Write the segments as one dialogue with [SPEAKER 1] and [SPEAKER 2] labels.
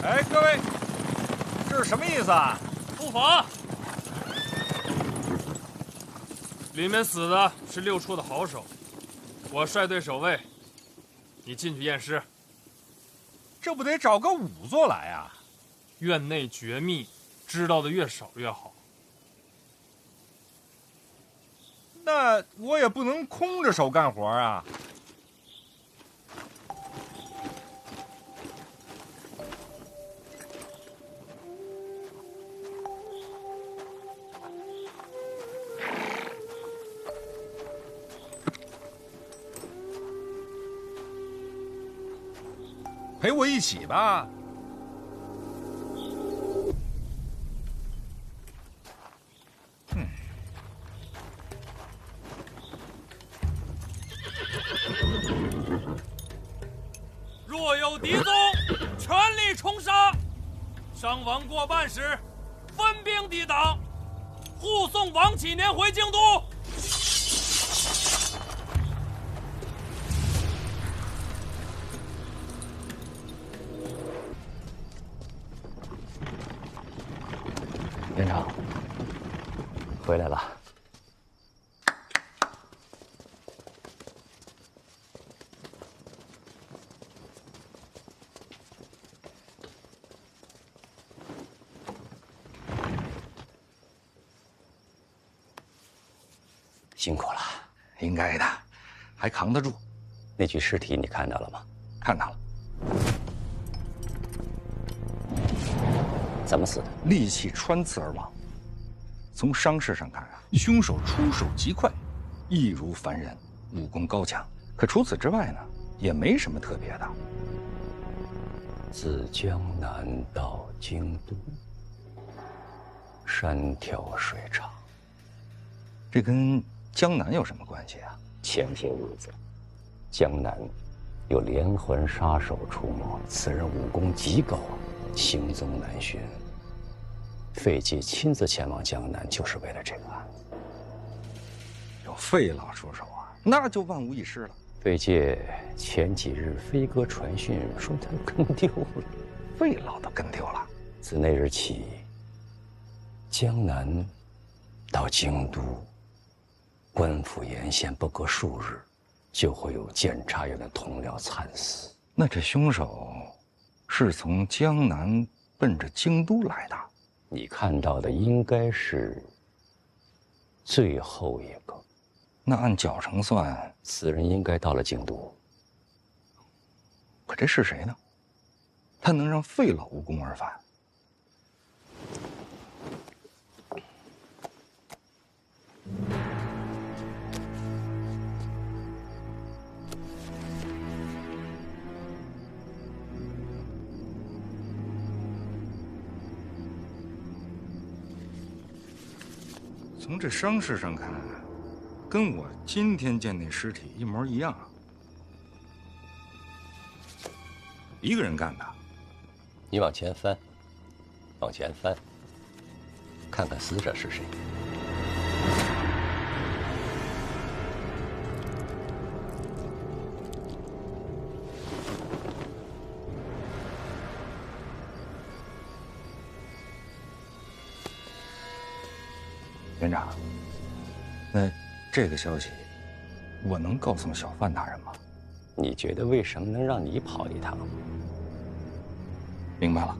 [SPEAKER 1] 哎，各位，这是什么意思啊？
[SPEAKER 2] 不妨。里面死的是6处的好手，我率队守卫，你进去验尸。
[SPEAKER 1] 这不得找个仵作来啊？
[SPEAKER 2] 院内绝密，知道的越少越好。
[SPEAKER 1] 那我也不能空着手干活啊。陪我一起吧。
[SPEAKER 2] 若有敌踪，全力冲杀，伤亡过半时，分兵抵挡，护送王启年回京都。
[SPEAKER 3] 院长，回来了。辛苦了，
[SPEAKER 4] 应该的，还扛得住。
[SPEAKER 3] 那具尸体你看到了吗？
[SPEAKER 4] 看到了，
[SPEAKER 3] 怎么死的？
[SPEAKER 4] 利器穿刺而亡。从伤势上看啊，凶手出手极快，易如凡人，武功高强。可除此之外呢，也没什么特别的。
[SPEAKER 3] 自江南到京都，山条水长，
[SPEAKER 4] 这跟江南有什么关系啊？
[SPEAKER 3] 前些日子，江南有连环杀手出没，此人武功极高，行踪难寻。费介亲自前往江南，就是为了这个案子。
[SPEAKER 4] 有费老出手啊，那就万无一失了。
[SPEAKER 3] 费介前几日飞鸽传讯说他跟丢了，
[SPEAKER 4] 费老都跟丢了。
[SPEAKER 3] 自那日起，江南到京都，官府沿线不隔数日，就会有监察院的同僚惨死。
[SPEAKER 4] 那这凶手是从江南奔着京都来的？
[SPEAKER 3] 你看到的应该是最后一个。
[SPEAKER 4] 那按脚程算，
[SPEAKER 3] 此人应该到了京都。
[SPEAKER 4] 可这是谁呢？他能让费老无功而返？从这伤势上看，跟我今天见那尸体一模一样。一个人干的。
[SPEAKER 3] 你往前翻，往前翻，看看死者是谁。
[SPEAKER 4] 院长，那这个消息，我能告诉小范大人吗？
[SPEAKER 3] 你觉得为什么能让你跑一趟？
[SPEAKER 4] 明白了，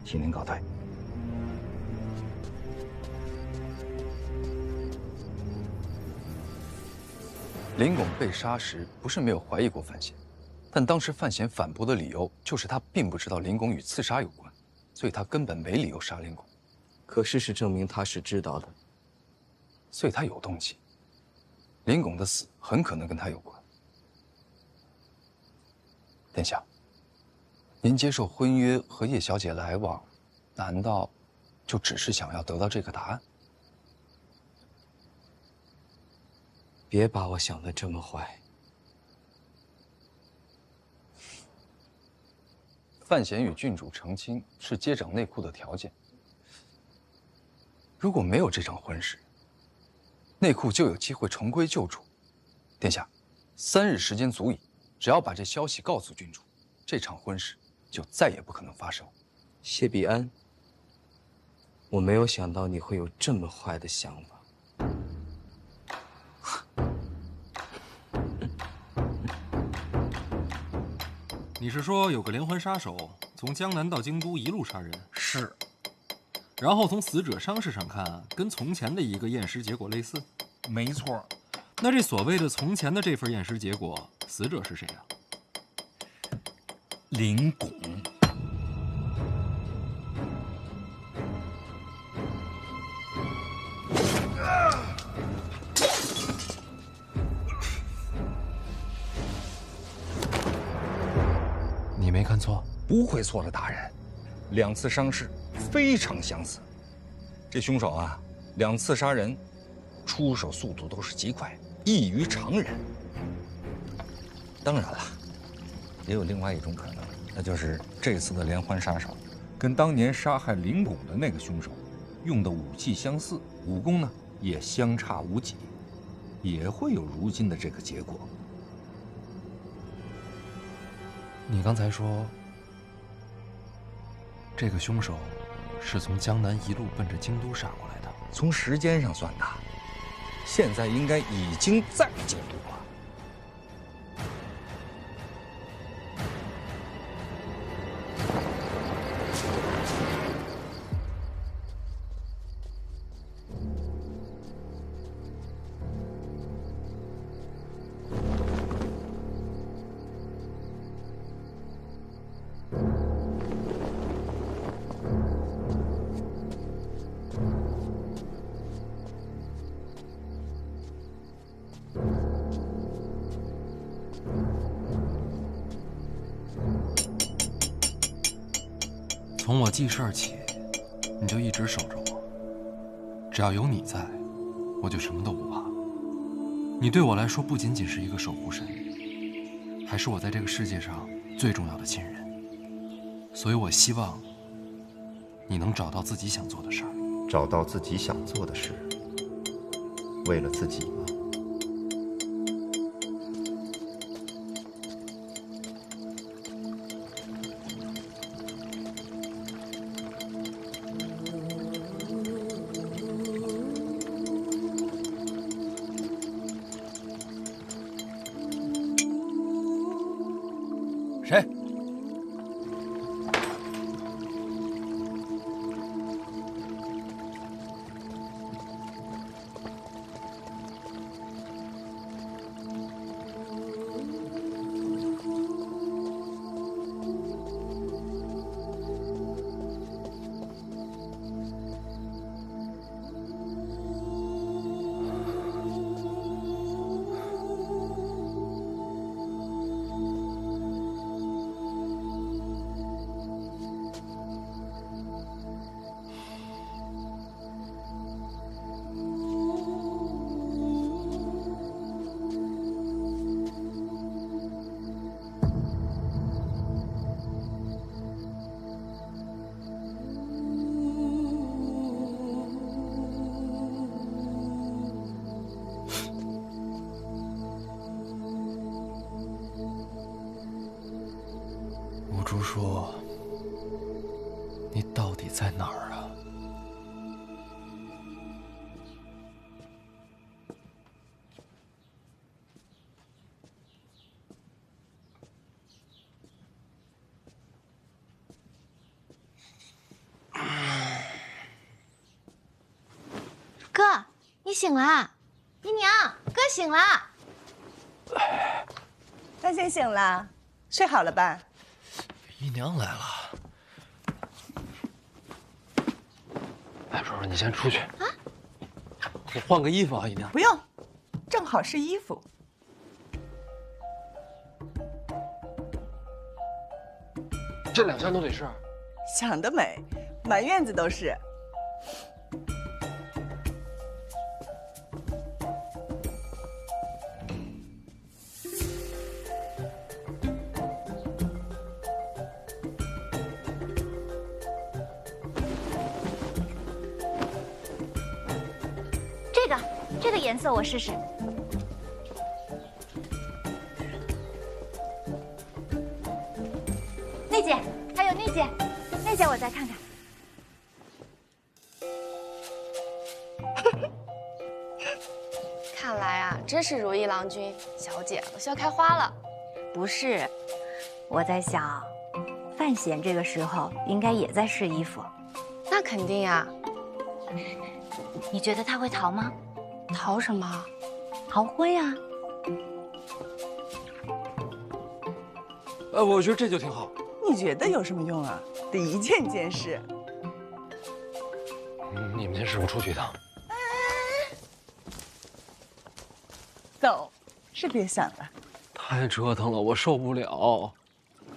[SPEAKER 4] 请您告退。
[SPEAKER 5] 林拱被杀时不是没有怀疑过范闲，但当时范闲反驳的理由就是他并不知道林拱与刺杀有关，所以他根本没理由杀林拱。
[SPEAKER 6] 可事实证明他是知道的，
[SPEAKER 5] 所以他有动机。林拱的死很可能跟他有关。殿下，您接受婚约和叶小姐来往，难道就只是想要得到这个答案？
[SPEAKER 6] 别把我想得这么坏。
[SPEAKER 5] 范闲与郡主成亲是接掌内库的条件。如果没有这场婚事，内库就有机会重归旧主。殿下，3日时间足矣，只要把这消息告诉郡主，这场婚事就再也不可能发生。
[SPEAKER 6] 谢必安，我没有想到你会有这么坏的想法。
[SPEAKER 2] 你是说有个连环杀手从江南到京都一路杀人？
[SPEAKER 1] 是。
[SPEAKER 2] 然后从死者伤势上看，跟从前的一个验尸结果类似。
[SPEAKER 1] 没错。
[SPEAKER 2] 那这所谓的从前的这份验尸结果，死者是谁啊？
[SPEAKER 1] 林拱。
[SPEAKER 2] 你没看错？
[SPEAKER 4] 不会错了，大人。2次伤势非常相似，这凶手啊，2次杀人，出手速度都是极快，异于常人。当然了，也有另外一种可能，那就是这次的连环杀手跟当年杀害林拱的那个凶手用的武器相似，武功呢也相差无几，也会有如今的这个结果。
[SPEAKER 2] 你刚才说，这个凶手是从江南一路奔着京都杀过来的。
[SPEAKER 4] 从时间上算的，现在应该已经在京都了。
[SPEAKER 2] 从我记事儿起，你就一直守着我。只要有你在，我就什么都不怕。你对我来说不仅仅是一个守护神，还是我在这个世界上最重要的亲人。所以我希望你能找到自己想做的事儿。
[SPEAKER 7] 找到自己想做的事，为了自己吗？
[SPEAKER 2] 谁？吴珠说：“你到底在哪儿啊？”
[SPEAKER 8] 哥，你醒了！姨娘，哥醒了！
[SPEAKER 9] 范先醒了，睡好了吧？
[SPEAKER 2] 姨娘来了。
[SPEAKER 6] 哎，叔叔，你先出去啊，我换个衣服啊，姨娘。
[SPEAKER 9] 不用，正好是衣服。
[SPEAKER 6] 这2项都得是。
[SPEAKER 9] 想得美，满院子都是。
[SPEAKER 8] 这个颜色我试试。丽姐，还有丽姐，那件我再看看。
[SPEAKER 10] 看来啊，真是如意郎君，小姐都笑开花了。
[SPEAKER 8] 不是，我在想，范闲这个时候应该也在试衣服。
[SPEAKER 10] 那肯定呀。
[SPEAKER 8] 你觉得他会逃吗？
[SPEAKER 10] 逃什么？
[SPEAKER 8] 逃婚呀。
[SPEAKER 6] 我觉得这就挺好。
[SPEAKER 9] 你觉得有什么用啊？得一件件试。
[SPEAKER 6] 你们先师傅出去一趟。
[SPEAKER 9] 走，是别想了。
[SPEAKER 6] 太折腾了，我受不了。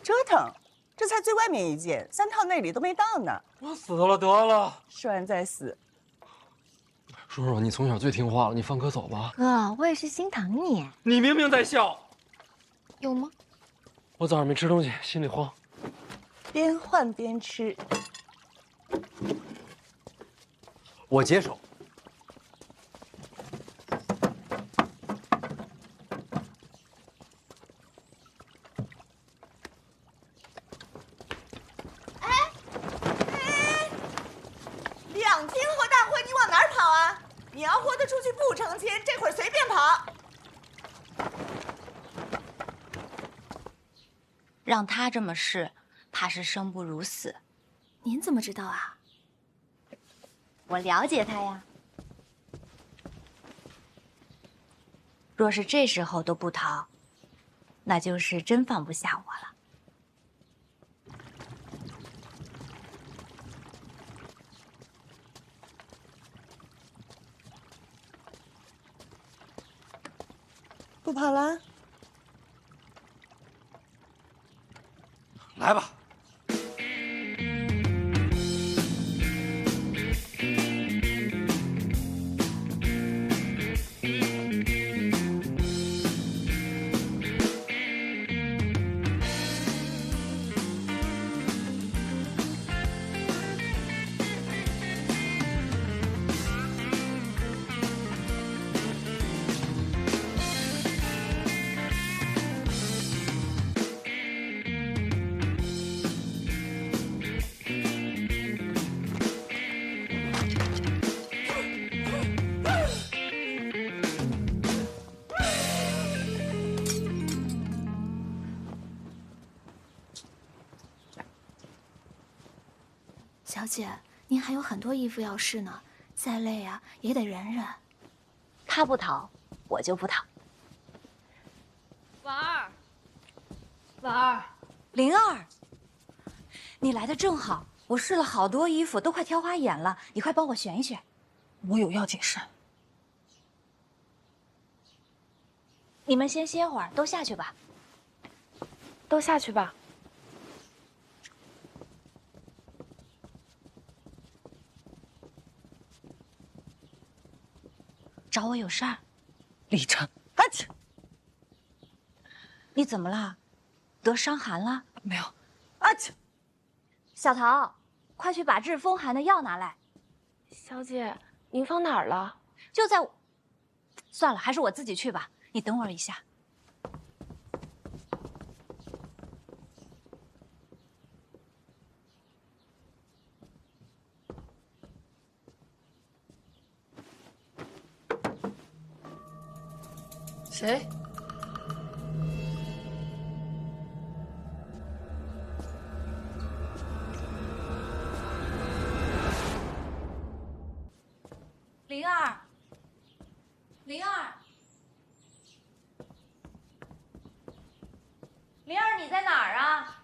[SPEAKER 9] 折腾，这才最外面一件，3套内里都没到呢。
[SPEAKER 6] 我死了得了。
[SPEAKER 9] 说完再死。
[SPEAKER 6] 叔叔，你从小最听话了，你放哥走吧。
[SPEAKER 8] 哥，我也是心疼你。
[SPEAKER 6] 你明明在笑。
[SPEAKER 10] 有吗？
[SPEAKER 6] 我早上没吃东西，心里慌。
[SPEAKER 9] 边换边吃。
[SPEAKER 7] 我接手。
[SPEAKER 9] 2天后大会，你往哪儿跑啊？你要豁得出去不成亲，这会儿随便跑。
[SPEAKER 8] 让他这么试，怕是生不如死。
[SPEAKER 10] 您怎么知道啊？
[SPEAKER 8] 我了解他呀。若是这时候都不逃，那就是真放不下我了。
[SPEAKER 9] 不跑了？
[SPEAKER 6] 来吧。
[SPEAKER 10] 小姐，您还有很多衣服要试呢，再累啊也得忍忍。
[SPEAKER 8] 他不逃，我就不逃。
[SPEAKER 10] 婉儿，婉儿，
[SPEAKER 8] 灵儿，你来的正好，我试了好多衣服，都快挑花眼了，你快帮我选一选。
[SPEAKER 10] 我有要紧事。
[SPEAKER 8] 你们先歇会儿，都下去吧。
[SPEAKER 10] 都下去吧。
[SPEAKER 8] 找我有事儿？
[SPEAKER 9] 李成，啊切！
[SPEAKER 8] 你怎么了？得伤寒了？
[SPEAKER 9] 没有，啊切！
[SPEAKER 8] 小桃，快去把治风寒的药拿来。
[SPEAKER 10] 小姐，您放哪儿了？
[SPEAKER 8] 就在我……算了，还是我自己去吧。你等我一下。
[SPEAKER 10] 谁？
[SPEAKER 8] 灵儿，灵儿，灵儿，你在哪儿啊？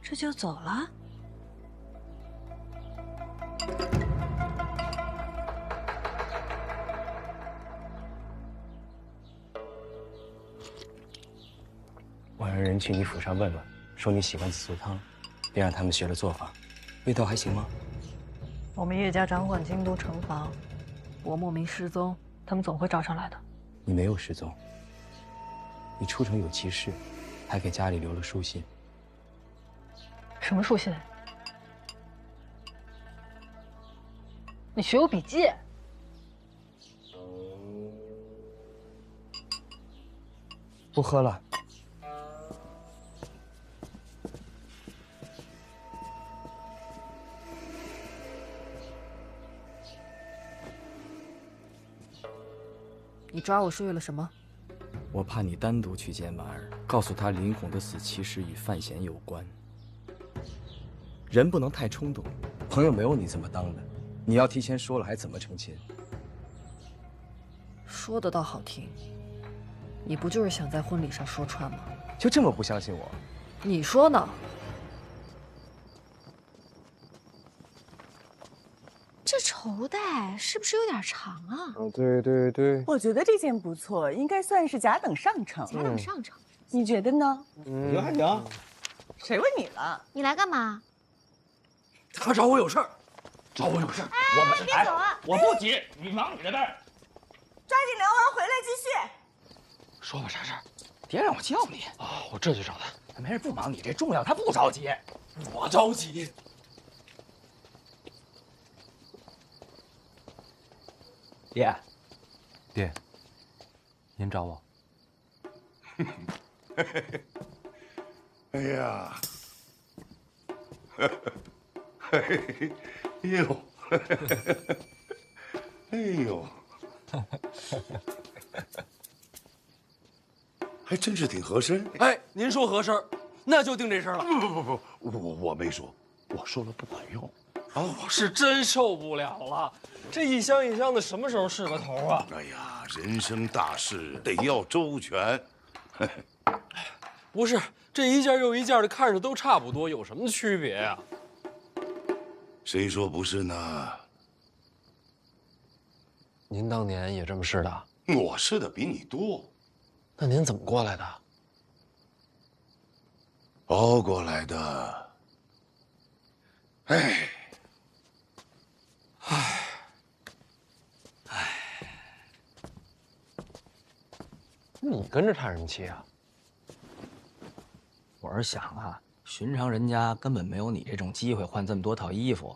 [SPEAKER 8] 这就走了？
[SPEAKER 11] 我让人去你府上问问，说你喜欢紫苏汤，便让他们学了做法，味道还行吗？
[SPEAKER 12] 我们叶家掌管京都城防，我莫名失踪，他们总会找上来的。
[SPEAKER 11] 你没有失踪，你出城有急事，还给家里留了书信。
[SPEAKER 12] 什么书信？你学我笔记。
[SPEAKER 11] 不喝了。
[SPEAKER 12] 你抓我是为了什么？
[SPEAKER 11] 我怕你单独去见婉儿，告诉她林红的死其实与范闲有关。人不能太冲动，朋友没有你这么当的。你要提前说了，还怎么成亲？
[SPEAKER 12] 说的倒好听，你不就是想在婚礼上说穿吗？
[SPEAKER 11] 就这么不相信我？
[SPEAKER 12] 你说呢？
[SPEAKER 10] 这绸带是不是有点长啊？
[SPEAKER 11] 对对对，
[SPEAKER 9] 我觉得这件不错，应该算是甲等上乘。
[SPEAKER 10] 甲等上乘，
[SPEAKER 9] 你觉得呢？
[SPEAKER 11] 还行。
[SPEAKER 9] 谁问你了？
[SPEAKER 10] 你来干嘛？
[SPEAKER 6] 他找我有事儿，找我有事儿。
[SPEAKER 10] 哎，别走啊！
[SPEAKER 1] 我不急，你忙你的呗。
[SPEAKER 9] 抓紧聊完回来继续。
[SPEAKER 6] 说吧，啥事儿？
[SPEAKER 11] 别让我叫你
[SPEAKER 6] 啊！我这就找他。
[SPEAKER 11] 没事，不忙，你这重要，他不着急。
[SPEAKER 6] 我着急。
[SPEAKER 11] 爹，
[SPEAKER 2] 爹，您找我？
[SPEAKER 13] 哎呀，哎呦，哎呦，还真是挺合身。
[SPEAKER 6] 哎，您说合身，那就定这事了。
[SPEAKER 13] 不，我没说，我说了不管用。
[SPEAKER 6] 我是真受不了了，这一箱一箱的，什么时候是个头啊？
[SPEAKER 13] 哎呀，人生大事得要周全。
[SPEAKER 6] 不是，这一件又一件的，看着都差不多，有什么区别呀？
[SPEAKER 13] 谁说不是呢？
[SPEAKER 6] 您当年也这么试的？
[SPEAKER 13] 我试的比你多。
[SPEAKER 6] 那您怎么过来的？
[SPEAKER 13] 熬过来的。哎。
[SPEAKER 6] 你跟着叹什么气啊？
[SPEAKER 11] 我是想啊，寻常人家根本没有你这种机会换这么多套衣服，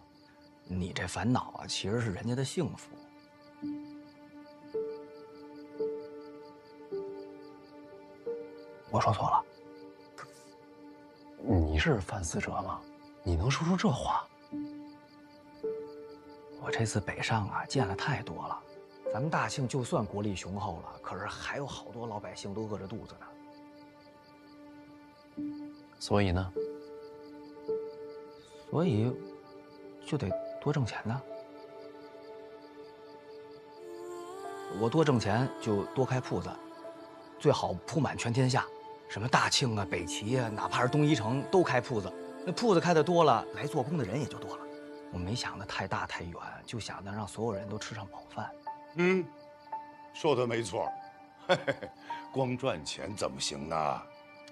[SPEAKER 11] 你这烦恼啊，其实是人家的幸福。我说错了。
[SPEAKER 6] 你是范思哲吗？你能说出这话？
[SPEAKER 11] 我这次北上啊，见了太多了。咱们大庆就算国力雄厚了，可是还有好多老百姓都饿着肚子呢。
[SPEAKER 6] 所以呢？
[SPEAKER 11] 所以就得多挣钱呢。我多挣钱就多开铺子，最好铺满全天下，什么大庆啊、北齐啊，哪怕是东一城都开铺子。那铺子开的多了，来做工的人也就多了。我没想的太大太远，就想着让所有人都吃上饱饭。
[SPEAKER 13] 说的没错。嘿嘿嘿，光赚钱怎么行呢？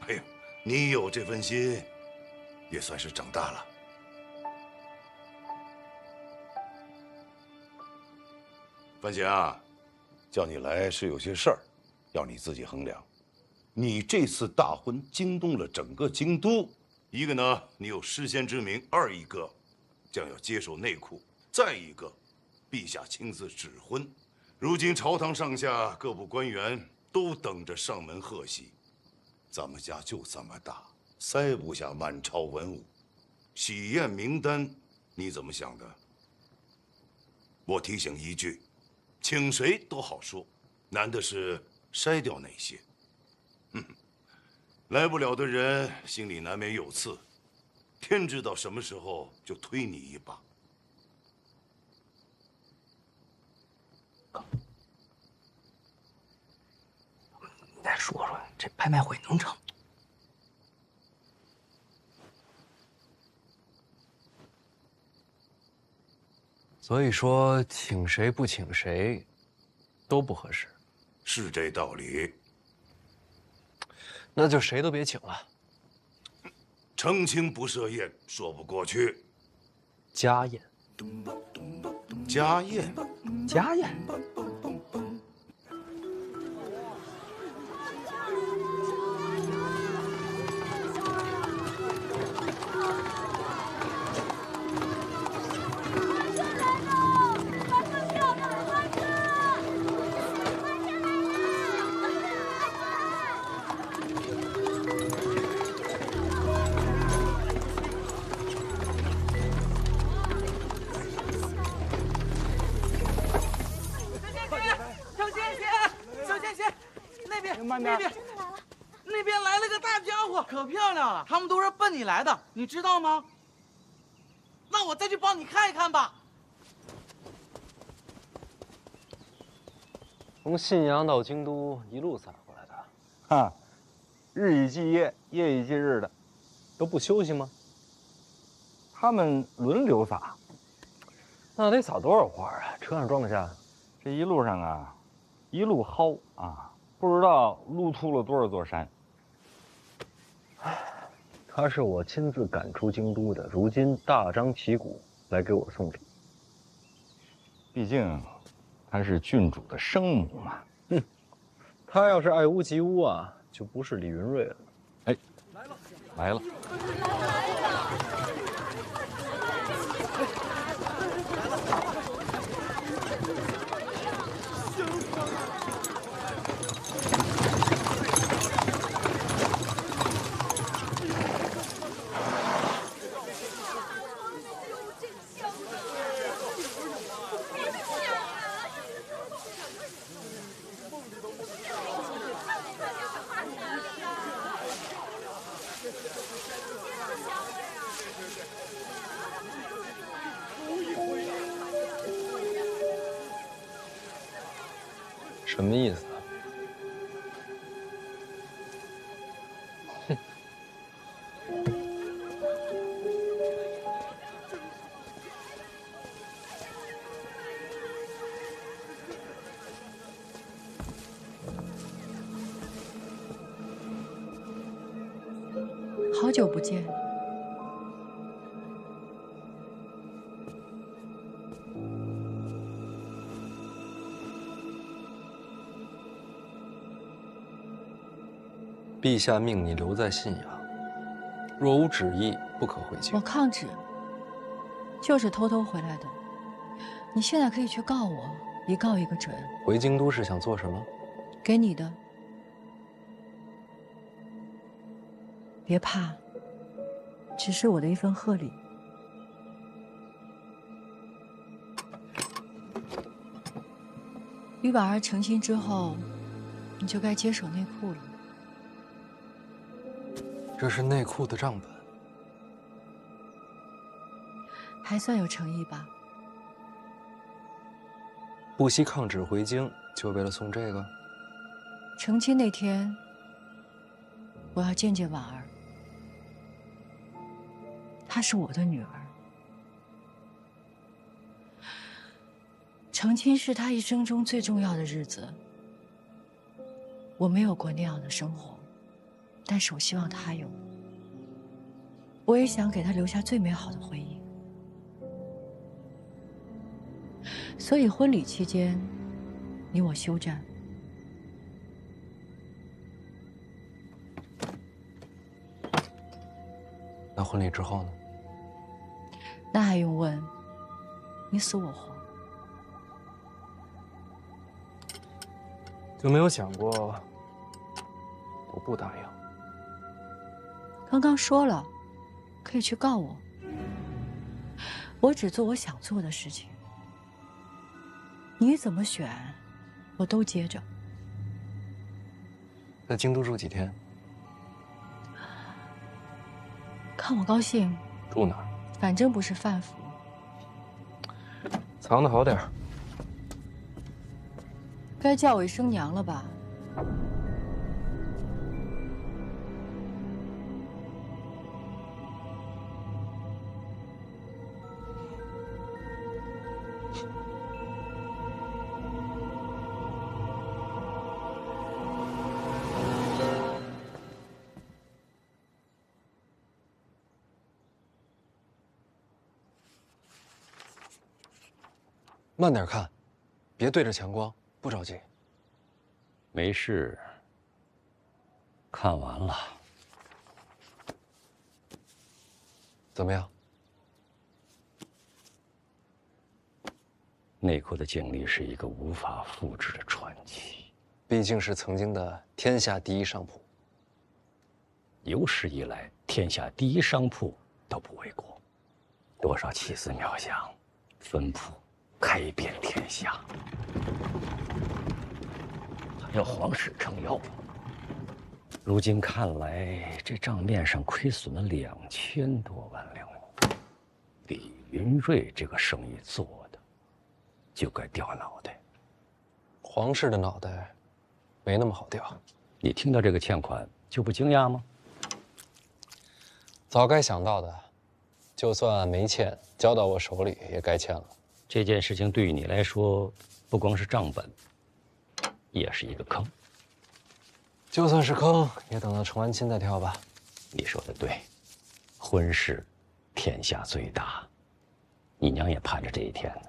[SPEAKER 13] 哎呦，你有这份心，也算是长大了。范闲啊，叫你来是有些事儿，要你自己衡量。你这次大婚惊动了整个京都，一个呢，你有诗仙之名；二一个，将要接手内库；再一个，陛下亲自指婚。如今朝堂上下各部官员都等着上门贺喜，咱们家就这么大，塞不下满朝文武。喜宴名单，你怎么想的？我提醒一句，请谁都好说，难的是筛掉哪些。来不了的人心里难免有刺，天知道什么时候就推你一把。
[SPEAKER 11] 你再说说，这拍卖会能成？
[SPEAKER 2] 所以说，请谁不请谁，都不合适。
[SPEAKER 13] 是这道理。
[SPEAKER 2] 那就谁都别请了。
[SPEAKER 13] 成亲不设宴，说不过去。
[SPEAKER 2] 家宴，
[SPEAKER 13] 家宴，
[SPEAKER 11] 家宴。
[SPEAKER 14] 外面。
[SPEAKER 15] 那边来了个大家伙，可漂亮了。他们都是奔你来的，你知道吗？那我再去帮你看一看吧。
[SPEAKER 6] 从信阳到京都一路撒过来的，
[SPEAKER 14] 哈，日以继夜，夜以继日的，
[SPEAKER 6] 都不休息吗？
[SPEAKER 14] 他们轮流撒。
[SPEAKER 6] 那得撒多少花啊？车上装得下？
[SPEAKER 14] 这一路上啊，一路薅啊，不知道撸秃了多少座山。
[SPEAKER 6] 他是我亲自赶出京都的，如今大张旗鼓来给我送礼。
[SPEAKER 14] 毕竟，他是郡主的生母嘛。
[SPEAKER 6] 哼，他要是爱屋及乌啊，就不是李云瑞了。
[SPEAKER 14] 哎，来了。
[SPEAKER 6] 什么意思啊？哼！
[SPEAKER 12] 好久不见。
[SPEAKER 2] 陛下命你留在信阳，若无旨意，不可回京。
[SPEAKER 12] 我抗旨，就是偷偷回来的。你现在可以去告我，一告一个准。
[SPEAKER 2] 回京都是想做什么？
[SPEAKER 12] 给你的。别怕，只是我的一份贺礼。与婉儿成亲之后，你就该接手内库了。
[SPEAKER 2] 这是内库的账本，
[SPEAKER 12] 还算有诚意吧？
[SPEAKER 2] 不惜抗旨回京，就为了送这个？
[SPEAKER 12] 成亲那天，我要见见婉儿。她是我的女儿。成亲是她一生中最重要的日子。我没有过那样的生活。但是我希望他有，我也想给他留下最美好的回忆。所以婚礼期间，你我休战。
[SPEAKER 2] 那婚礼之后呢？
[SPEAKER 12] 那还用问？你死我活。
[SPEAKER 2] 就没有想过我不答应？
[SPEAKER 12] 刚刚说了，可以去告我。我只做我想做的事情。你怎么选，我都接着。
[SPEAKER 2] 在京都住几天？
[SPEAKER 12] 看我高兴。
[SPEAKER 2] 住哪儿？
[SPEAKER 12] 反正不是范府。
[SPEAKER 2] 藏得好点儿。
[SPEAKER 12] 该叫我一声娘了吧？
[SPEAKER 2] 慢点看，别对着强光，不着急。
[SPEAKER 3] 没事，看完了。
[SPEAKER 2] 怎么样？
[SPEAKER 3] 内库的经历是一个无法复制的传奇，
[SPEAKER 2] 毕竟是曾经的天下第一商铺。
[SPEAKER 3] 有史以来，天下第一商铺都不为过，多少奇思妙想，分铺开遍天下。还要皇室撑腰，如今看来，这账面上亏损了2000多万两。李云瑞这个生意做的，就该掉脑袋。
[SPEAKER 2] 皇室的脑袋，没那么好掉。
[SPEAKER 3] 你听到这个欠款就不惊讶吗？
[SPEAKER 2] 早该想到的，就算没欠，交到我手里也该欠了。
[SPEAKER 3] 这件事情对于你来说，不光是账本，也是一个坑。
[SPEAKER 2] 就算是坑，也等到成完亲再跳吧。
[SPEAKER 3] 你说的对，婚事天下最大，你娘也盼着这一天呢。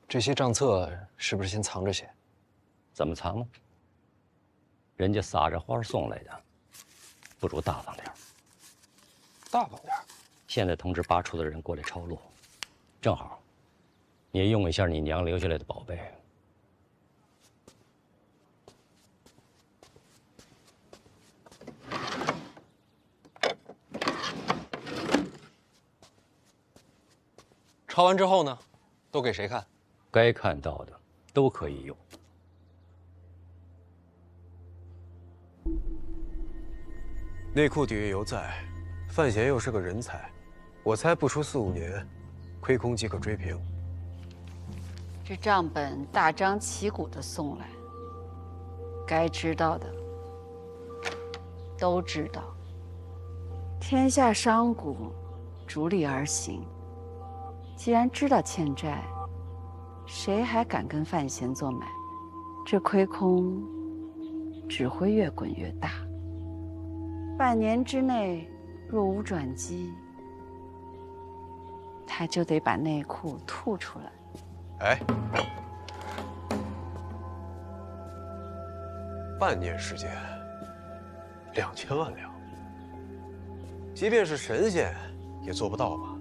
[SPEAKER 2] 这些账册是不是先藏着些？
[SPEAKER 3] 怎么藏呢？人家撒着花送来的，不如大方点。
[SPEAKER 2] 大方点。
[SPEAKER 3] 现在通知8处的人过来抄录，正好，你也用一下你娘留下来的宝贝。
[SPEAKER 2] 抄完之后呢，都给谁看？
[SPEAKER 3] 该看到的都可以用。
[SPEAKER 16] 内库底蕴犹在，范闲又是个人才，我猜不出4、5年，亏空即可追平。
[SPEAKER 12] 这账本大张旗鼓的送来，该知道的都知道。天下商贾逐利而行，既然知道欠债，谁还敢跟范闲做买卖？这亏空只会越滚越大。半年之内若无转机，他就得把内库吐出来。
[SPEAKER 16] 哎，半年时间，2000万两，即便是神仙也做不到吧？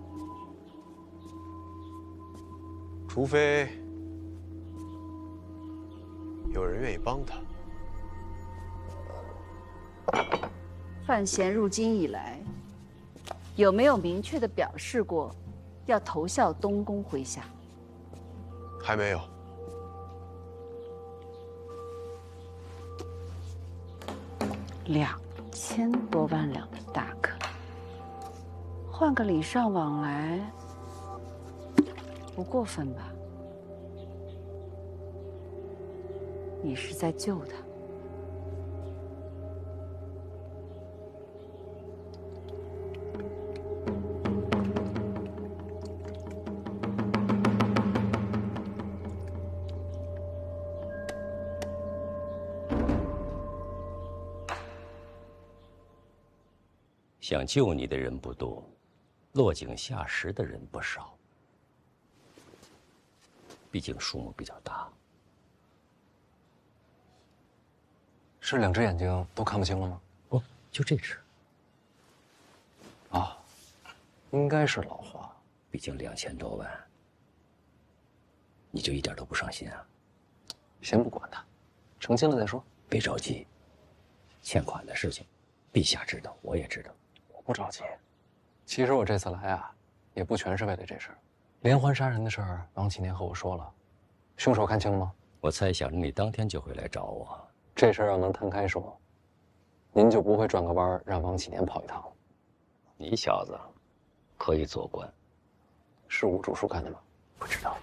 [SPEAKER 16] 除非有人愿意帮他。
[SPEAKER 12] 范闲入京以来，有没有明确的表示过要投效东宫麾下？
[SPEAKER 16] 还没有。
[SPEAKER 12] 2000多万两的大客，换个礼尚往来，不过分吧？你是在救他。
[SPEAKER 3] 想救你的人不多，落井下石的人不少。毕竟数目比较大。
[SPEAKER 2] 是2只眼睛都看不清了吗？
[SPEAKER 3] 不，就这只。
[SPEAKER 2] 啊，应该是老花。
[SPEAKER 3] 毕竟2000多万，你就一点都不上心啊？
[SPEAKER 2] 先不管他，成亲了再说。
[SPEAKER 3] 别着急，欠款的事情，陛下知道，我也知道。
[SPEAKER 2] 我不着急。其实我这次来啊，也不全是为了这事儿。连环杀人的事儿，王启年和我说了，凶手看清了吗？
[SPEAKER 3] 我猜想着你当天就会来找我。
[SPEAKER 2] 这事儿要能摊开说，您就不会转个弯让王启年跑一趟了。
[SPEAKER 3] 你小子可以做官，
[SPEAKER 2] 是吴主书干的吗？
[SPEAKER 3] 不知道。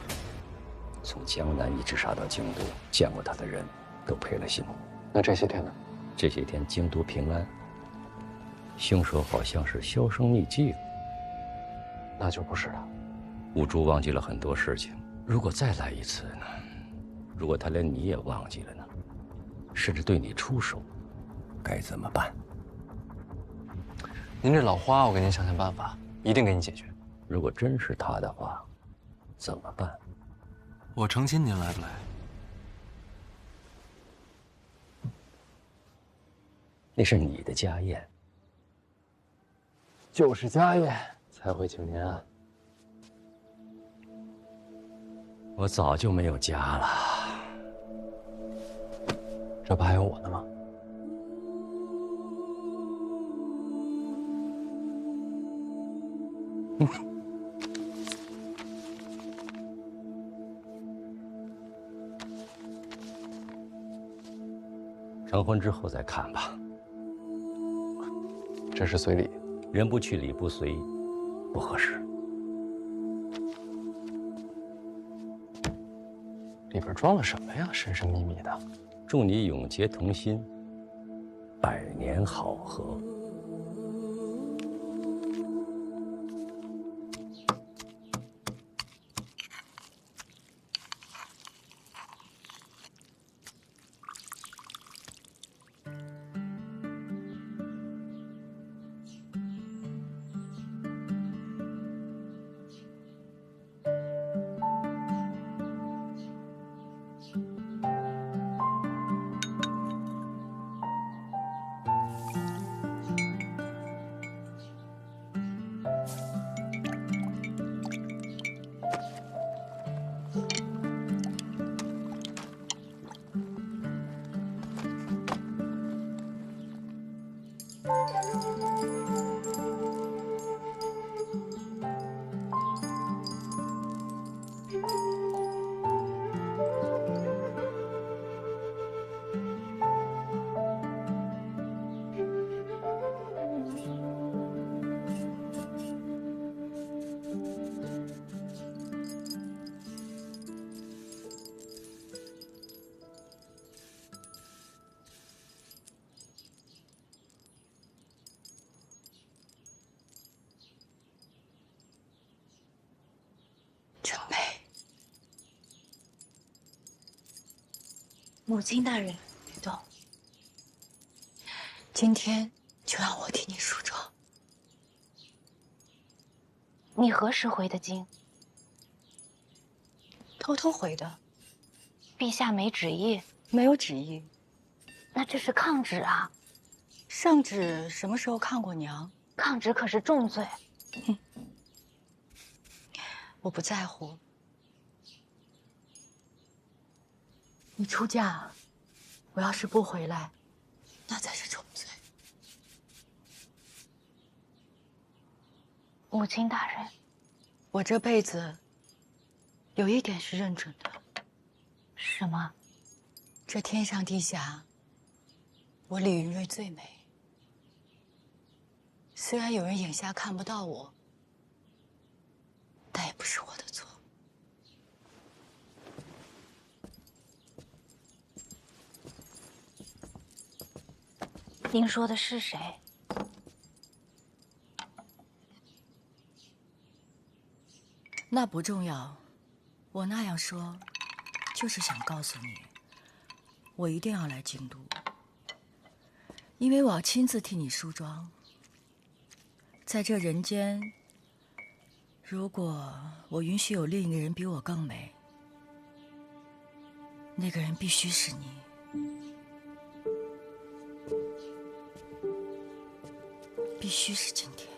[SPEAKER 3] 从江南一直杀到京都，见过他的人都赔了心。
[SPEAKER 2] 那这些天呢？
[SPEAKER 3] 这些天京都平安，凶手好像是销声匿迹了。
[SPEAKER 2] 那就不是了。
[SPEAKER 3] 吴珠忘记了很多事情，如果再来一次呢？如果他连你也忘记了呢？甚至对你出手，该怎么办？
[SPEAKER 2] 您这老花，我给您想想办法，一定给你解决。
[SPEAKER 3] 如果真是他的话，怎么办？
[SPEAKER 2] 我成亲，您来不来？
[SPEAKER 3] 那是你的家宴，
[SPEAKER 2] 就是家宴才会请您啊。
[SPEAKER 3] 我早就没有家了，
[SPEAKER 2] 这不还有我呢吗？
[SPEAKER 3] 成婚之后再看吧。
[SPEAKER 5] 这是随礼，
[SPEAKER 3] 人不去礼不随，不合适。
[SPEAKER 5] 里边装了什么呀？神神秘秘的。
[SPEAKER 3] 祝你永结同心，百年好合。
[SPEAKER 8] 成美，母亲大人，别动。今天就让我替你梳妆。
[SPEAKER 17] 你何时回的京？
[SPEAKER 12] 偷偷回的。
[SPEAKER 17] 陛下没旨意？
[SPEAKER 12] 没有旨意。
[SPEAKER 17] 那这是抗旨啊！
[SPEAKER 12] 圣旨什么时候抗过娘？
[SPEAKER 17] 抗旨可是重罪。
[SPEAKER 12] 哼。我不在乎。你出嫁，我要是不回来，那才是重罪。
[SPEAKER 17] 母亲大人，
[SPEAKER 12] 我这辈子有一点是认准的。
[SPEAKER 17] 什么？
[SPEAKER 12] 这天上地下，我李云瑞最美。虽然有人眼下看不到我，但也不是我的错。
[SPEAKER 17] 您说的是谁？
[SPEAKER 12] 那不重要，我那样说，就是想告诉你，我一定要来京都，因为我要亲自替你梳妆。在这人间，如果我允许有另一个人比我更美，那个人必须是你。必须是今天。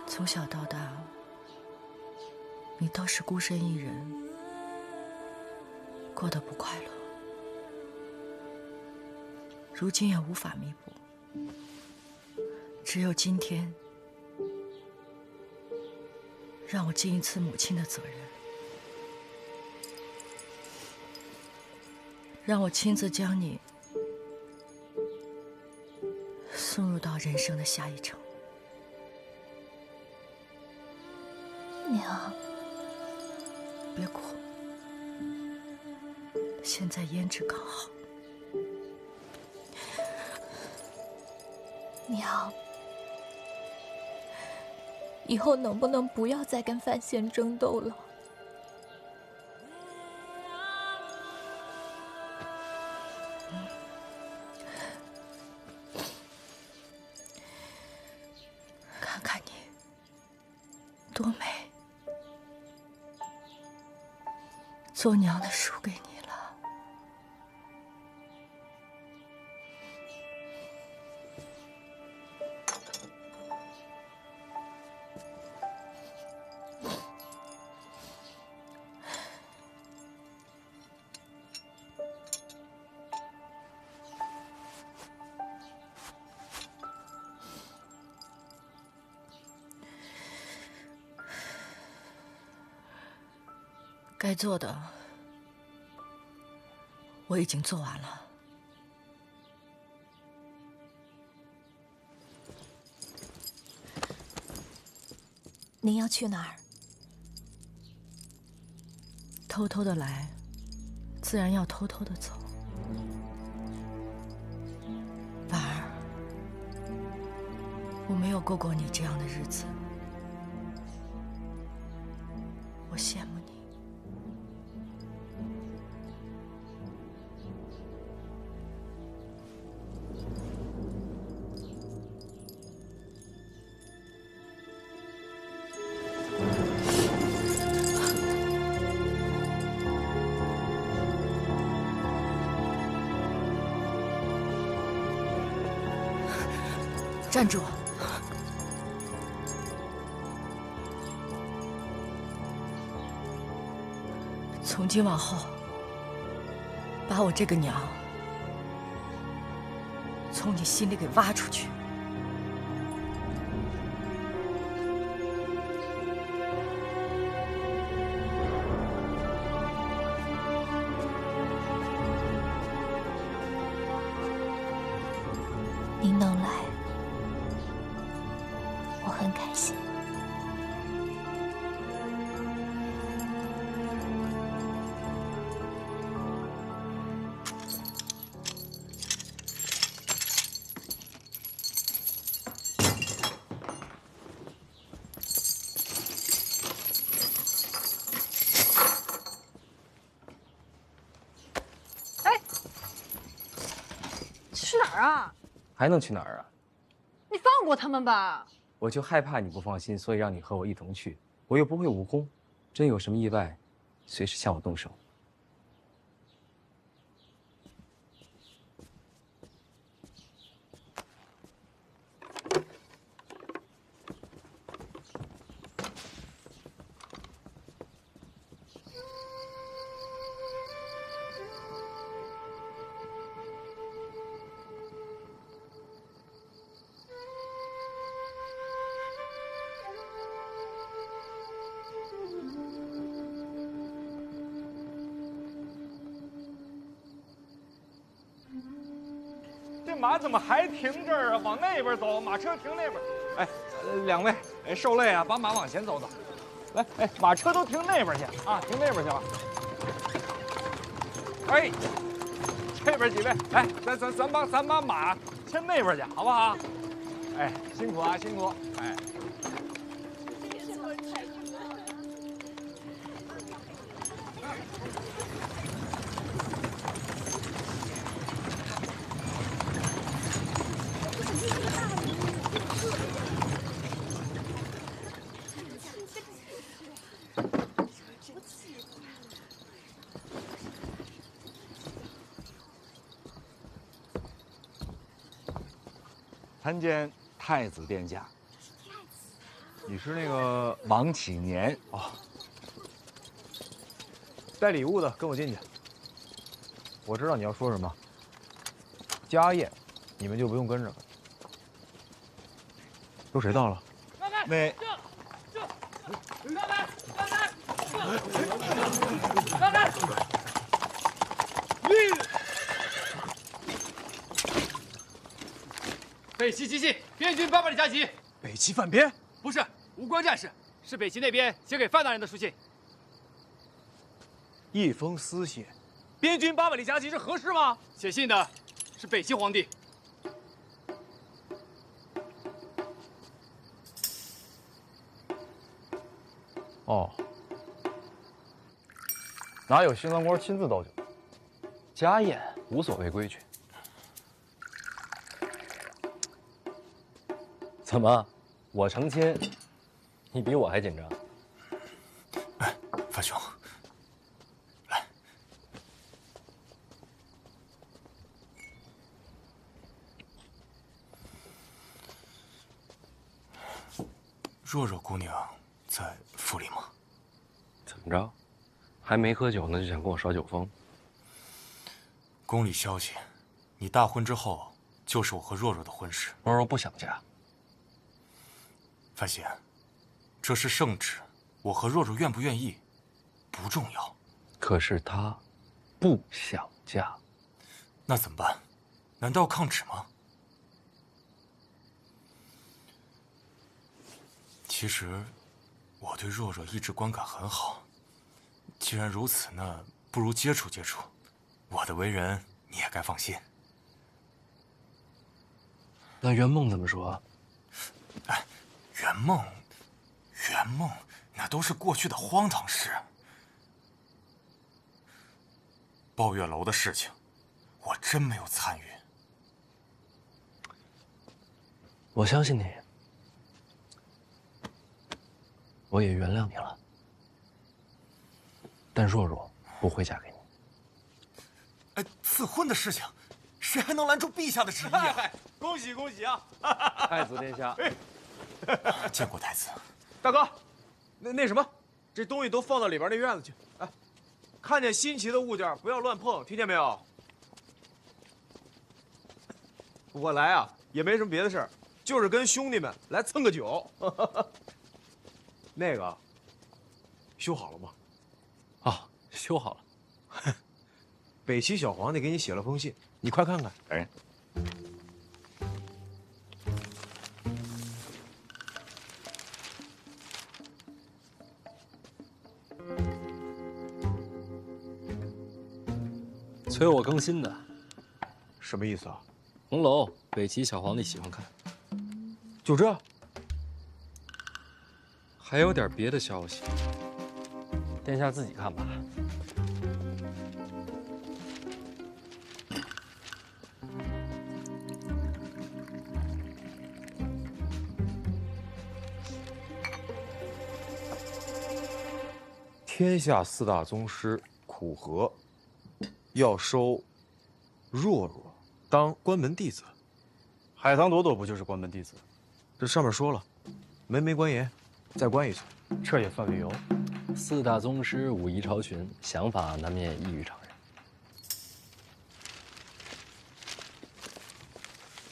[SPEAKER 12] 从小到大，你都是孤身一人，过得不快乐，如今也无法弥补。只有今天，让我尽一次母亲的责任，让我亲自将你送入到人生的下一程。
[SPEAKER 17] 娘，
[SPEAKER 12] 别哭，现在胭脂刚好。
[SPEAKER 10] 娘，以后能不能不要再跟范闲争斗了？看看你，多美！做娘的输给你了。
[SPEAKER 12] 该做的我已经做完了。
[SPEAKER 10] 您要去哪儿？
[SPEAKER 12] 偷偷的来，自然要偷偷的走。婉儿，我没有过过你这样的日子，我羡慕你。站住！从今往后，把我这个娘从你心里给挖出去。
[SPEAKER 10] 您能来，我很开心。
[SPEAKER 18] 哎，去哪儿啊？
[SPEAKER 19] 还能去哪儿啊？
[SPEAKER 18] 你放过他们吧。
[SPEAKER 19] 我就害怕你不放心，所以让你和我一同去。我又不会武功，真有什么意外，随时向我动手。
[SPEAKER 1] 这马怎么还停这儿啊？往那边走，马车停那边。哎，两位，哎，受累啊，把马往前走走。来，哎，马车都停那边去啊，停那边去了。哎，这边几位，来，咱把马牵那边去，好不好？哎，辛苦啊，辛苦。哎。参见太子殿下。你是那个王启年
[SPEAKER 16] 哦，带礼物的，跟我进去。我知道你要说什么。家宴，你们就不用跟着了。都谁到了？
[SPEAKER 1] 那
[SPEAKER 6] 北齐奇信，边军800里加急。
[SPEAKER 16] 北齐犯边？
[SPEAKER 6] 不是，无关战事，是北齐那边写给范大人的书信。
[SPEAKER 16] 一封私信，边军800里加急是合适吗？
[SPEAKER 6] 写信的是北齐皇帝。
[SPEAKER 16] 哦，哪有新郎官亲自倒酒？
[SPEAKER 2] 家宴无所谓规矩。怎么，我成亲，你比我还紧张？
[SPEAKER 16] 哎，范兄，来，若若姑娘在府里吗？
[SPEAKER 2] 怎么着，还没喝酒呢就想跟我耍酒疯？
[SPEAKER 16] 宫里消息，你大婚之后就是我和若若的婚事。
[SPEAKER 2] 若若不想嫁。
[SPEAKER 16] 范闲，这是圣旨，我和若若愿不愿意，
[SPEAKER 2] 不重要。
[SPEAKER 6] 可是她不想嫁，
[SPEAKER 2] 那怎么办？难道要抗旨吗？其实，我对若若一直观感很好。既然如此，那不如接触接触。我的为人你也该放心。
[SPEAKER 6] 那圆梦怎么说？
[SPEAKER 2] 哎，圆梦，那都是过去的荒唐事。抱月楼的事情，我真没有参与。
[SPEAKER 6] 我相信你，我也原谅你了。但若若不会嫁给你。
[SPEAKER 2] 哎，赐婚的事情，谁还能拦住陛下的旨意啊？
[SPEAKER 1] 恭喜恭喜啊！
[SPEAKER 6] 太子殿下，
[SPEAKER 2] 见过太子。
[SPEAKER 20] 大哥，那什么，这东西都放到里边那院子去。哎，看见新奇的物件不要乱碰，听见没有？我来啊，也没什么别的事儿，就是跟兄弟们来蹭个酒。那个，修好了吗？
[SPEAKER 6] 啊，修好了。
[SPEAKER 20] 北齐小皇帝给你写了封信，你快看看。
[SPEAKER 4] 来人。
[SPEAKER 6] 催我更新的，
[SPEAKER 20] 什么意思啊？
[SPEAKER 6] 红楼，北齐小皇帝喜欢看。
[SPEAKER 20] 就这？
[SPEAKER 6] 还有点别的消息，殿下自己看吧。
[SPEAKER 20] 天下四大宗师苦荷要收若若当关门弟子，
[SPEAKER 16] 海棠朵朵不就是关门弟子？
[SPEAKER 20] 这上面说了，门没关严，再关一岁，
[SPEAKER 16] 这也算理由。
[SPEAKER 6] 四大宗师武艺超群，想法难免异于常人。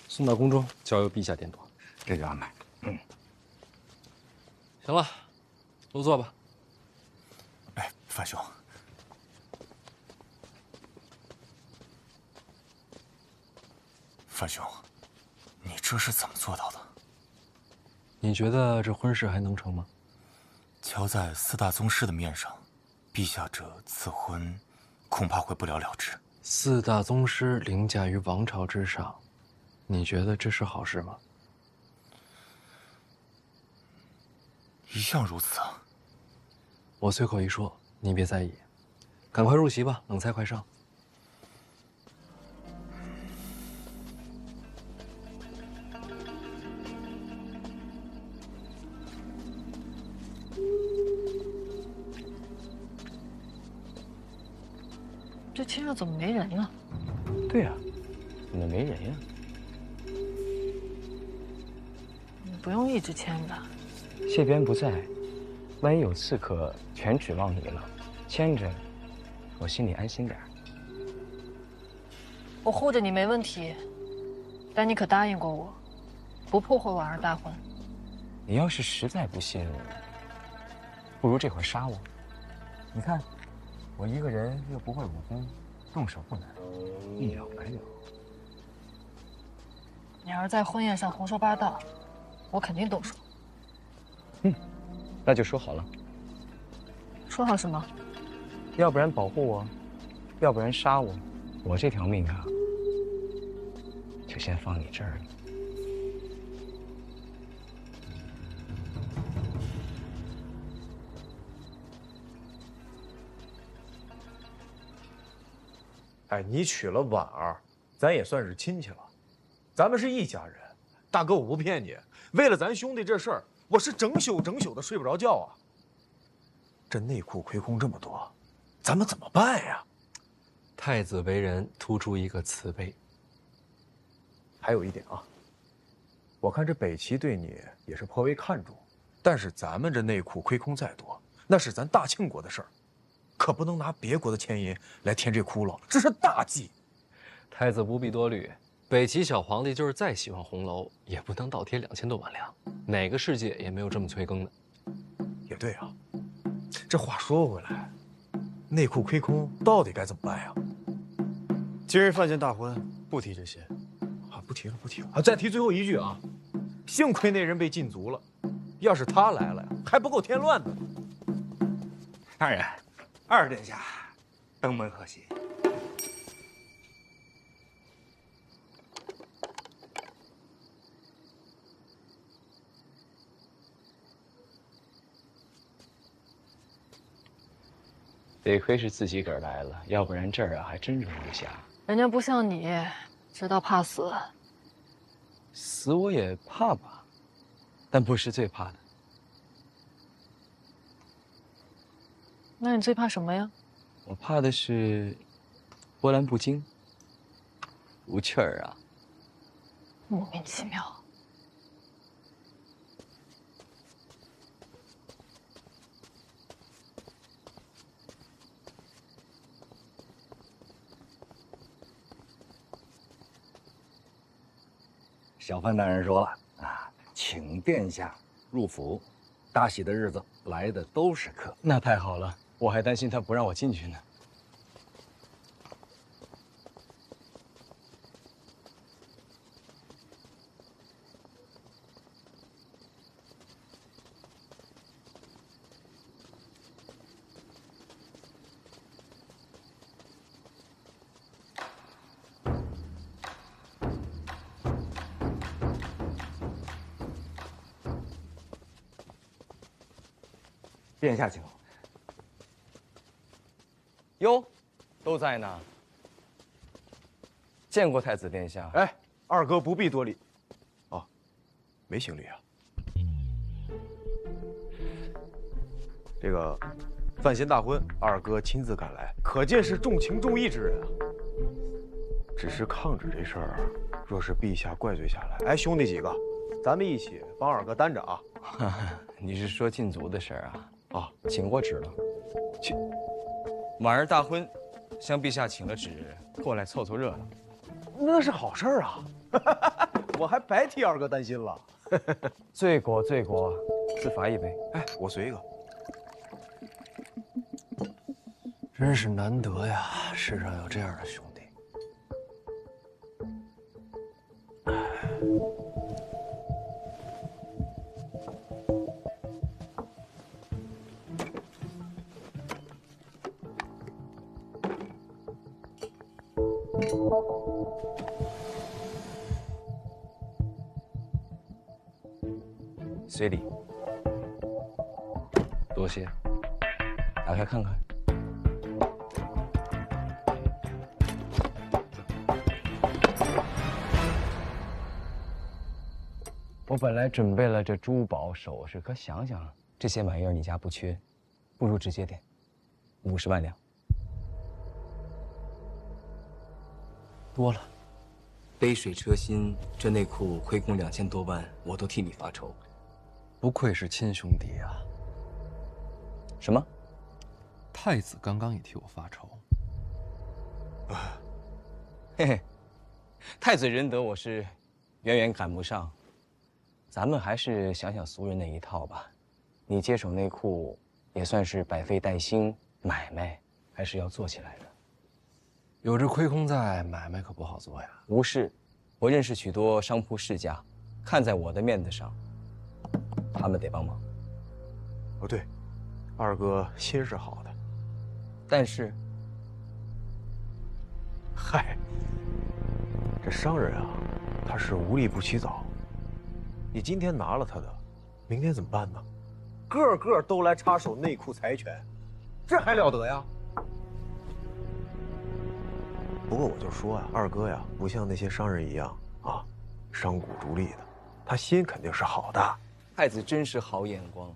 [SPEAKER 6] 送到宫中，交由陛下典妥。
[SPEAKER 4] 这就安排。
[SPEAKER 6] 行了，入座吧。
[SPEAKER 2] 哎，范兄，范兄，你这是怎么做到的？
[SPEAKER 6] 你觉得这婚事还能成吗？
[SPEAKER 2] 瞧在四大宗师的面上，陛下这赐婚恐怕会不了了之。
[SPEAKER 6] 四大宗师凌驾于王朝之上，你觉得这是好事吗？
[SPEAKER 2] 一向如此。
[SPEAKER 6] 我随口一说，你别在意。赶快入席吧，冷菜快上。
[SPEAKER 18] 这亲热怎么没人呢？
[SPEAKER 19] 对呀，怎么没人呀？
[SPEAKER 18] 你不用一直牵着。
[SPEAKER 19] 谢边不在，万一有刺客，全指望你了。牵着，我心里安心点。
[SPEAKER 18] 我护着你没问题，但你可答应过我，不破坏婉儿大婚。
[SPEAKER 19] 你要是实在不信，不如这会儿杀我。你看，我一个人又不会武功，动手不难，一了百了。
[SPEAKER 18] 你要是在婚宴上胡说八道，我肯定动手。
[SPEAKER 19] 那就说好了。
[SPEAKER 18] 说好什么？
[SPEAKER 19] 要不然保护我，要不然杀我。我这条命啊，就先放你这儿了。
[SPEAKER 20] 哎，你娶了婉儿，咱也算是亲戚了，咱们是一家人。大哥，我不骗你，为了咱兄弟这事儿，我是整宿的睡不着觉啊。这内库亏空这么多，咱们怎么办呀？
[SPEAKER 6] 太子为人突出一个慈悲。
[SPEAKER 20] 还有一点啊，我看这北齐对你也是颇为看重，但是咱们这内库亏空再多，那是咱大庆国的事儿，可不能拿别国的钱银来填这窟窿，这是大忌。
[SPEAKER 6] 太子不必多虑，北齐小皇帝就是再喜欢红楼，也不能倒贴2000多万两，哪个世界也没有这么催更的。
[SPEAKER 20] 也对啊，这话说回来，内库亏空，到底该怎么办呀？
[SPEAKER 16] 今日范闲大婚，不提这些。
[SPEAKER 20] 啊，不提了，不提了。啊，再提最后一句啊，幸亏那人被禁足了，要是他来了呀，还不够添乱的。
[SPEAKER 1] 大人，二殿下，登门贺喜。
[SPEAKER 19] 得亏是自己个儿来了，要不然这儿啊还真容不下。
[SPEAKER 18] 人家不像你，知道怕死。
[SPEAKER 19] 死我也怕吧，但不是最怕的。
[SPEAKER 18] 那你最怕什么呀？
[SPEAKER 19] 我怕的是波澜不惊，无趣儿啊。
[SPEAKER 18] 莫名其妙。
[SPEAKER 4] 小范大人说了啊，请殿下入府，大喜的日子来的都是客。
[SPEAKER 19] 那太好了，我还担心他不让我进去呢。
[SPEAKER 4] 殿下请。
[SPEAKER 19] 哟，都在呢。见过太子殿下。
[SPEAKER 20] 哎，二哥不必多礼。哦，没行礼啊。这个范闲大婚，二哥亲自赶来，可见是重情重义之人啊。只是抗旨这事儿，若是陛下怪罪下来，哎，兄弟几个，咱们一起帮二哥担着啊。
[SPEAKER 19] 你是说禁足的事儿啊？
[SPEAKER 20] 啊，
[SPEAKER 19] 请过旨了。婉儿大婚，向陛下请了旨，过来凑凑热闹。
[SPEAKER 20] 那是好事儿啊！我还白替二哥担心了。
[SPEAKER 19] 罪过罪过，自罚一杯。
[SPEAKER 20] 哎，我随一个。
[SPEAKER 2] 真是难得呀，世上有这样的兄弟。
[SPEAKER 19] 随礼，多谢。打开看看。我本来准备了这珠宝首饰，可想想这些玩意儿你家不缺，不如直接点，50万两。
[SPEAKER 2] 多了。
[SPEAKER 19] 杯水车薪，这内库亏空2000多万，我都替你发愁。
[SPEAKER 2] 不愧是亲兄弟呀！
[SPEAKER 19] 什么？
[SPEAKER 2] 太子刚刚也替我发愁。
[SPEAKER 19] 嘿嘿，太子仁德我是远远赶不上，咱们还是想想俗人那一套吧。你接手内库也算是百废待兴，买卖还是要做起来的。
[SPEAKER 2] 有这亏空在，买卖可不好做呀。
[SPEAKER 19] 无事，我认识许多商铺世家，看在我的面子上，他们得帮忙。
[SPEAKER 20] 哦，对，二哥心是好的，
[SPEAKER 19] 但是，
[SPEAKER 20] 嗨，这商人啊，他是无利不起早。你今天拿了他的，明天怎么办呢？个个都来插手内库财权，这还了得呀？不过我就说啊，二哥呀，不像那些商人一样啊，商贾逐利的，他心肯定是好的。
[SPEAKER 19] 太子真是好眼光，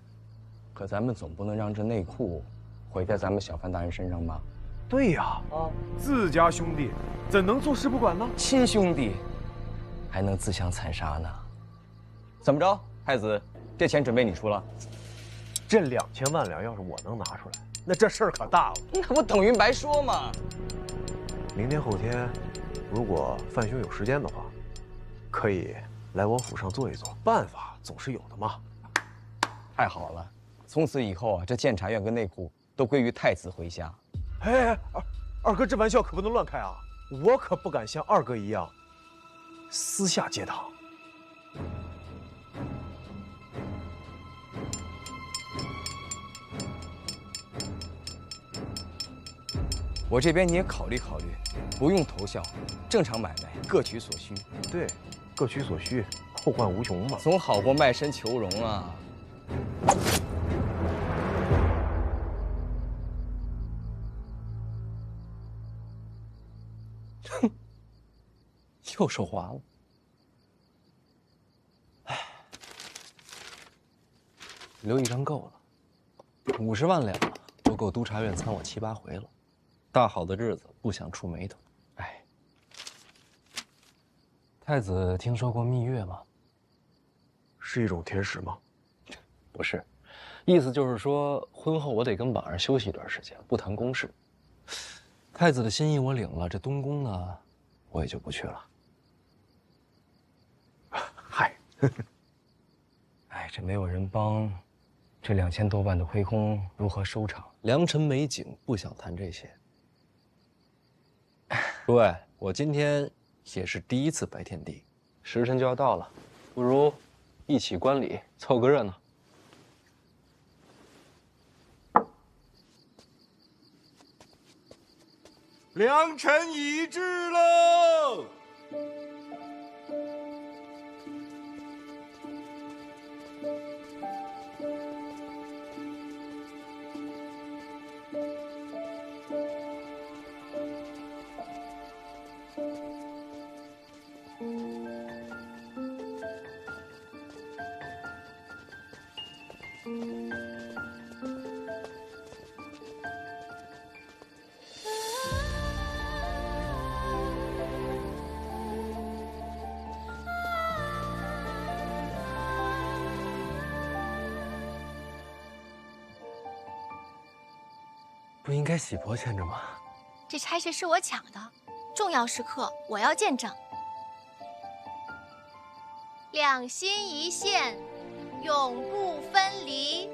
[SPEAKER 19] 可咱们总不能让这内库毁在咱们小范大人身上吧？
[SPEAKER 20] 对呀，自家兄弟怎能坐视不管呢？
[SPEAKER 19] 亲兄弟还能自相残杀呢？怎么着，太子，这钱准备你出了？
[SPEAKER 20] 这2000万两要是我能拿出来，那这事儿可大了。
[SPEAKER 19] 那不等于白说吗？
[SPEAKER 20] 明天后天，如果范兄有时间的话，可以来我府上坐一坐，办法总是有的嘛。
[SPEAKER 19] 太好了，从此以后啊，这监察院跟内库都归于太子麾下。
[SPEAKER 20] 哎，二哥这玩笑可不能乱开啊！我可不敢像二哥一样私下接他。
[SPEAKER 19] 我这边你也考虑考虑，不用投效，正常买卖，各取所需。
[SPEAKER 20] 对，各取所需，后患无穷嘛。
[SPEAKER 19] 总好过卖身求荣啊。
[SPEAKER 2] 哼，又手滑了。唉，留一张够了，50万两了，都够督察院参我7、8回了。大好的日子不想触眉头。哎，太子听说过蜜月吗？
[SPEAKER 20] 是一种甜食吗？
[SPEAKER 2] 不是，意思就是说婚后我得跟网上休息一段时间，不谈公事。太子的心意我领了，这东宫呢，我也就不去了。
[SPEAKER 20] 嗨，
[SPEAKER 19] 哎，这没有人帮，这2000多万的亏空如何收场？
[SPEAKER 2] 良辰美景，不想谈这些。诸位，我今天也是第一次拜天地，时辰就要到了，不如一起观礼，凑个热闹。
[SPEAKER 13] 良辰已至喽！
[SPEAKER 2] 不应该喜婆牵着吗？
[SPEAKER 10] 这差事是我抢的，重要时刻我要见证。两心一线，永不分离。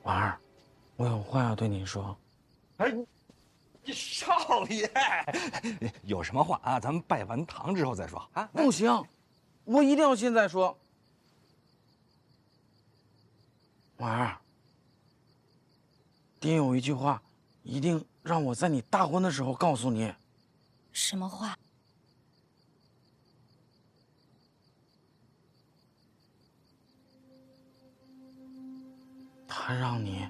[SPEAKER 15] 婉儿，我有话要对你说。
[SPEAKER 4] 哎，你少爷，有什么话啊？咱们拜完堂之后再说啊。
[SPEAKER 15] 不行，我一定要现在说。婉儿，爹有一句话，一定让我在你大婚的时候告诉你。
[SPEAKER 8] 什么话？
[SPEAKER 15] 他让你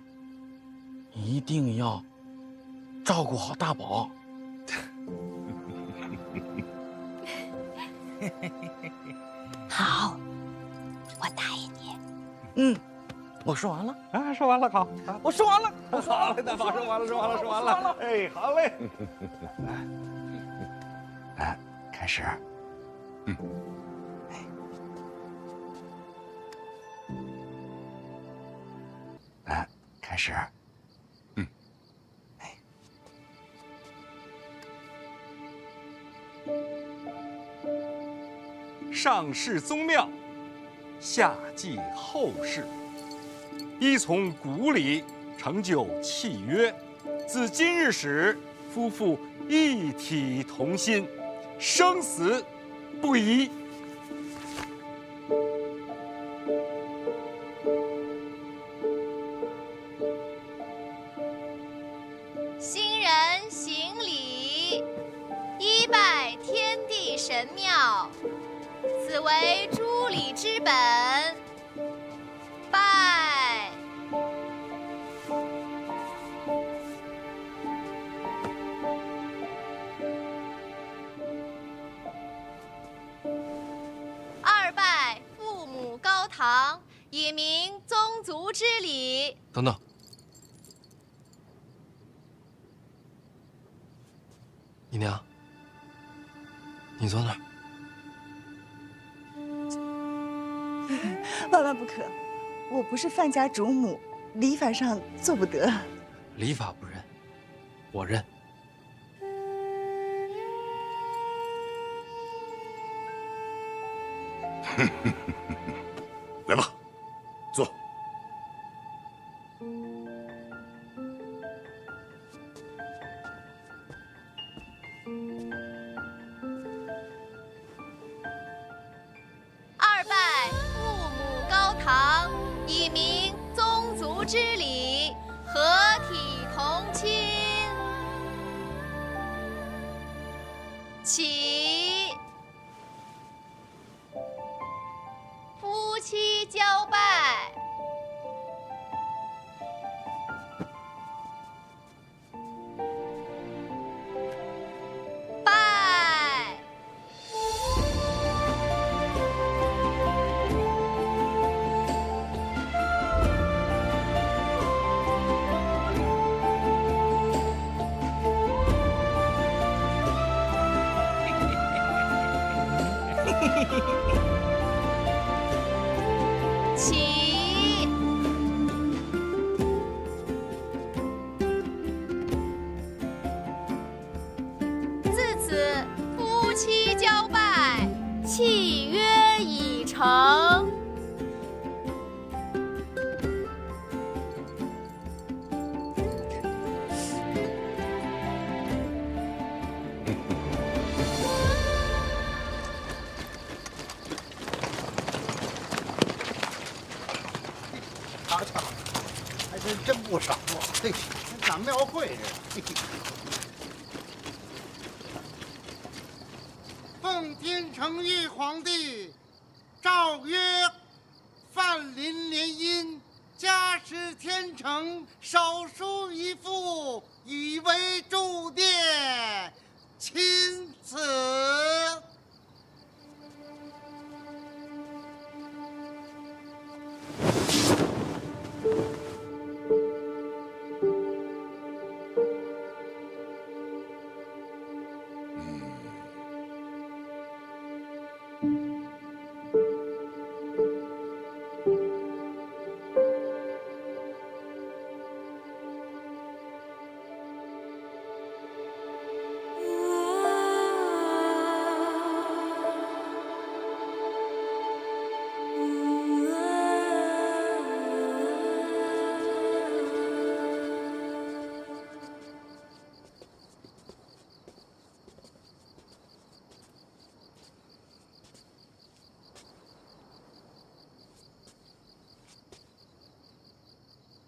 [SPEAKER 15] 一定要照顾好大宝。
[SPEAKER 8] 好，我答应你。
[SPEAKER 15] 嗯，我说完了
[SPEAKER 1] 啊，说完了，好，
[SPEAKER 15] 我说完了，
[SPEAKER 1] 我说完了，大宝说完了，说完了，说完了，哎，好嘞。
[SPEAKER 4] 哎，开始。嗯。哎，开始。嗯。哎。上世宗庙，下济后世。
[SPEAKER 1] 依从古礼，成就契约。自今日始，夫妇一体同心，生死不移。
[SPEAKER 21] 新人行礼，一拜天地神庙，此为诸礼之本。拜。二拜父母高堂，以明宗族之礼。
[SPEAKER 2] 等等。 姨娘，你坐那儿。
[SPEAKER 9] 万万不可！我不是范家主母，礼法上做不得。
[SPEAKER 2] 礼法不认，我认。
[SPEAKER 13] 来吧，坐。
[SPEAKER 21] 二拜父母高堂，以明宗族之礼，合体同亲。起。夫妻交拜。拜。起。自此夫妻交拜，契约已成。
[SPEAKER 22] 瞧瞧，还真不少啊！嘿，长庙会似的。
[SPEAKER 23] 奉天承运皇帝诏曰：范林联姻，家世天成，手书一副，以为祝奠，钦此。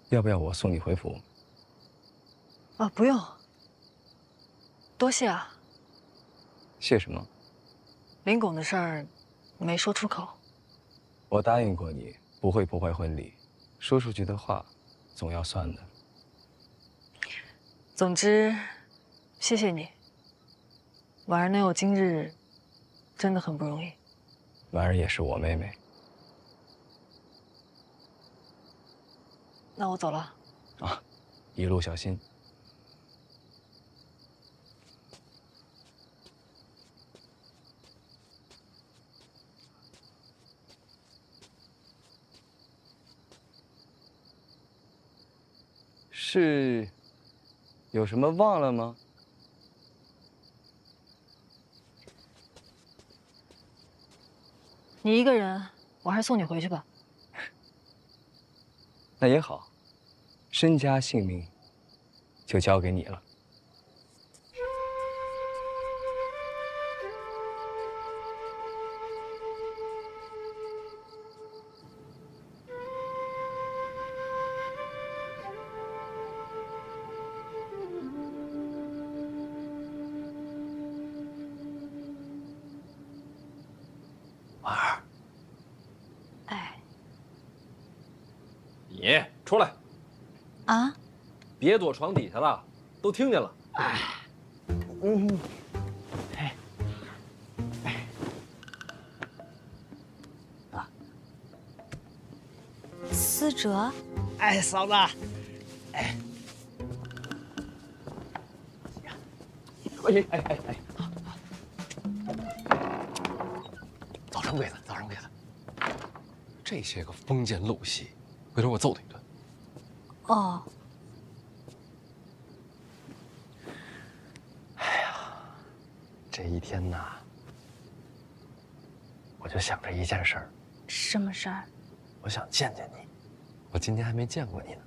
[SPEAKER 19] 要不要我送你回府？
[SPEAKER 18] 啊，不用，多谢啊。
[SPEAKER 19] 谢什么？
[SPEAKER 18] 林拱的事儿没说出口。
[SPEAKER 19] 我答应过你，不会破坏婚礼，说出去的话，总要算的。
[SPEAKER 18] 总之，谢谢你。婉儿能有今日，真的很不容易。
[SPEAKER 19] 婉儿也是我妹妹。
[SPEAKER 18] 那我走了。
[SPEAKER 19] 啊，一路小心。是有什么忘了吗？
[SPEAKER 18] 你一个人，我还是送你回去吧。
[SPEAKER 19] 那也好，身家性命就交给你了。
[SPEAKER 2] 婉儿，
[SPEAKER 8] 哎，
[SPEAKER 2] 你出来，
[SPEAKER 8] 啊，
[SPEAKER 2] 别躲床底下了，都听见了。
[SPEAKER 8] 思哲，
[SPEAKER 15] 哎，嫂子，哎，
[SPEAKER 2] 哎，早生贵子，早生贵子。这些个封建陋习，回头我揍他一顿。
[SPEAKER 8] 哦，
[SPEAKER 2] 这一天呐，我就想着一件事儿，
[SPEAKER 8] 什么事儿？
[SPEAKER 2] 我想见见你。我今天还没见过你呢。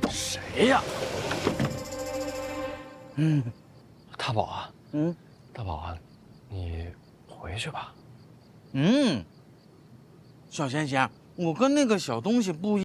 [SPEAKER 2] 谁呀？大宝啊，大宝啊，你回去吧。
[SPEAKER 15] 小仙仙，我跟那个小东西不一样。